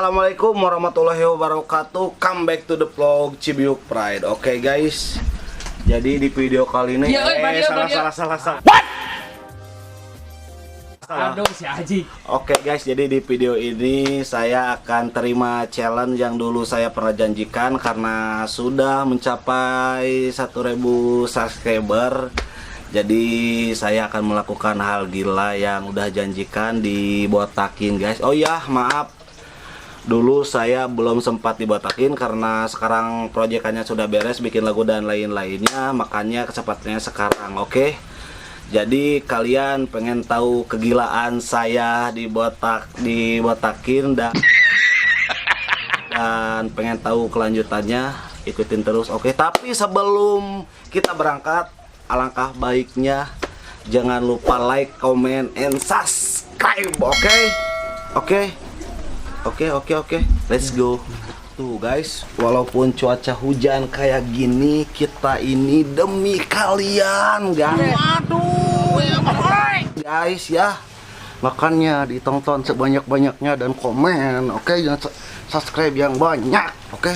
Assalamualaikum warahmatullahi wabarakatuh. Come back to the vlog Cibiuk Pride. Oke guys, jadi di video kali ini salah. What? Aduh si Aji. Oke guys, jadi di video ini saya akan terima challenge yang dulu saya pernah janjikan karena sudah mencapai 1000 subscriber. Jadi saya akan melakukan hal gila yang udah janjikan dibotakin guys. Oh ya, maaf. Dulu saya belum sempat dibotakin karena sekarang proyekannya sudah beres, bikin lagu dan lain-lainnya, makanya kesempatannya sekarang. Oke. Jadi kalian pengen tahu kegilaan saya dibotakin dan pengen tahu kelanjutannya, ikutin terus. Oke. Tapi sebelum kita berangkat, alangkah baiknya jangan lupa like, comment, and subscribe. Oke, let's go. Tuh guys, walaupun cuaca hujan kayak gini, kita ini demi kalian guys. Waduh, guys ya, makanya ditonton sebanyak-banyaknya dan komen. Oke, jangan subscribe yang banyak. Oke,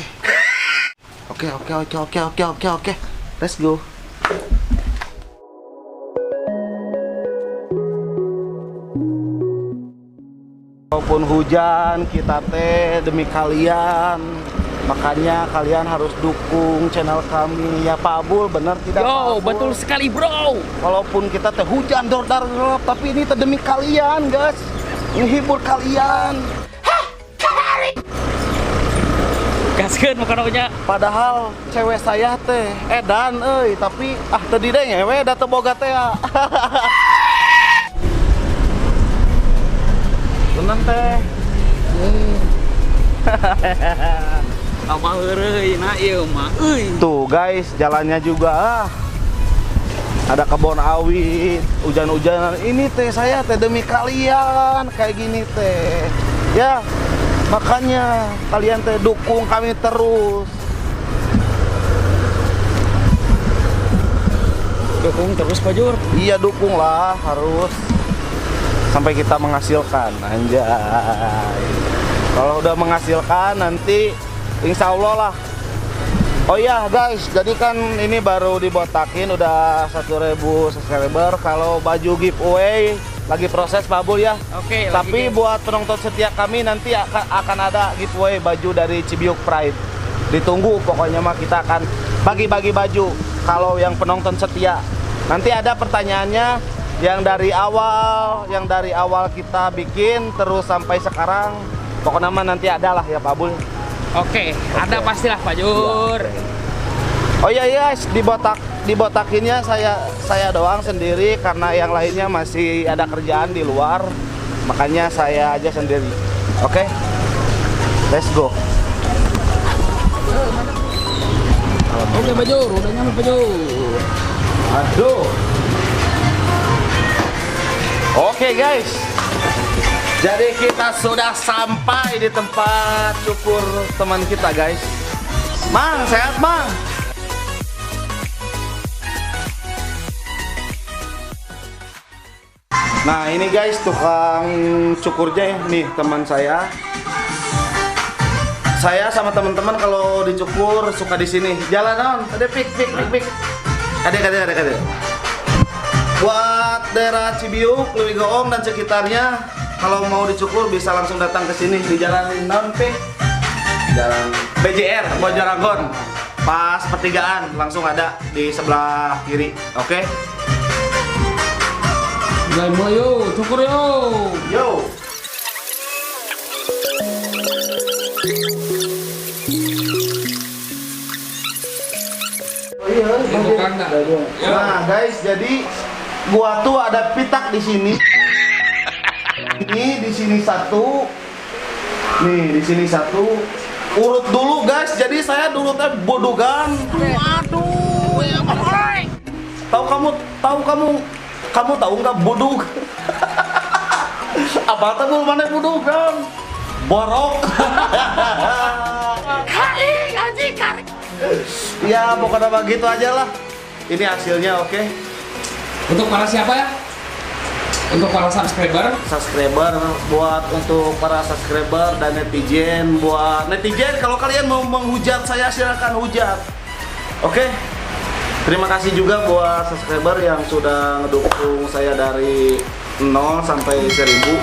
let's go. Walaupun hujan, kita teh demi kalian. Makanya kalian harus dukung channel kami ya Pak Abul, bener tidak? Yo, betul sekali bro. Walaupun kita teh hujan dor-dor, tapi ini teh demi kalian guys. Menghibur kalian. Gaskeun makanya. Padahal cewek saya teh edan tapi tadi deh ngewe da teu boga teh ya. Tenang teh. Apa heureuy na ieu mah euy. Tuh guys, jalannya juga ada kebun awit, hujan-hujanan. Ini teh saya teh demi kalian kayak gini teh. Ya, makanya kalian teh dukung kami terus. Dukung terus Pak Jur. Iya, dukung lah, harus sampai kita menghasilkan, anjay. Kalau udah menghasilkan nanti insya Allah lah. Oh iya guys, jadi kan ini baru dibotakin udah 1000 subscriber. Kalau baju giveaway lagi proses Pak Abul ya. Oke. Tapi buat penonton setia kami nanti akan ada giveaway baju dari Cibiuk Pride. Ditunggu pokoknya mah, kita akan bagi-bagi baju. Kalau yang penonton setia, nanti ada pertanyaannya yang dari awal kita bikin terus sampai sekarang. Pokoknya mah nanti ada lah ya Pak Abul. Oke, ada pastilah Pak Jur. Oh iya guys, dibotakinnya saya doang sendiri karena yang lainnya masih ada kerjaan di luar. Makanya saya aja sendiri. Oke. Let's go. Oke Pak Jur, udah nyampe Pak Jur. Aduh. Oke guys, jadi kita sudah sampai di tempat cukur teman kita guys. Mang, sehat Mang? Nah ini guys tukang cukurnya ya, nih teman saya. Saya sama teman-teman kalau dicukur suka di sini. Jalan on, ada pik. Ada. Buat daerah Cibiuk, Leuwi Goong dan sekitarnya, kalau mau dicukur bisa langsung datang ke sini di Jalan Nampe, Jalan BJR Bojaragon. Pas pertigaan langsung ada di sebelah kiri. Oke. Mulai yuk, cukur yuk. Yo. Nah guys, jadi gua tuh ada pitak di sini. Ini di sini satu. Nih, di sini satu. Urut dulu guys. Jadi saya dulu teh bodogan. Waduh, ya boy. Kamu tahu nggak bodog? Apa tuh mana bodogan? Borok. Kali anjing kali. Ya pokoknya begitu aja lah. Ini hasilnya oke. Untuk para siapa ya? Untuk para subscriber, buat untuk para subscriber dan netizen. Buat netizen, kalau kalian mau menghujat saya silakan hujat. Oke. Terima kasih juga buat subscriber yang sudah ngedukung saya dari 0 sampai 1000.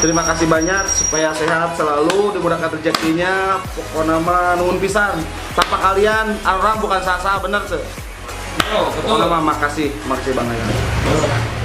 Terima kasih banyak, supaya sehat selalu, dimudahkan rezekinya. Pokoknya mah nuhun pisan. Sapa kalian, orang bukan sasa bener tuh. betul. Pokoknya mah makasih banget.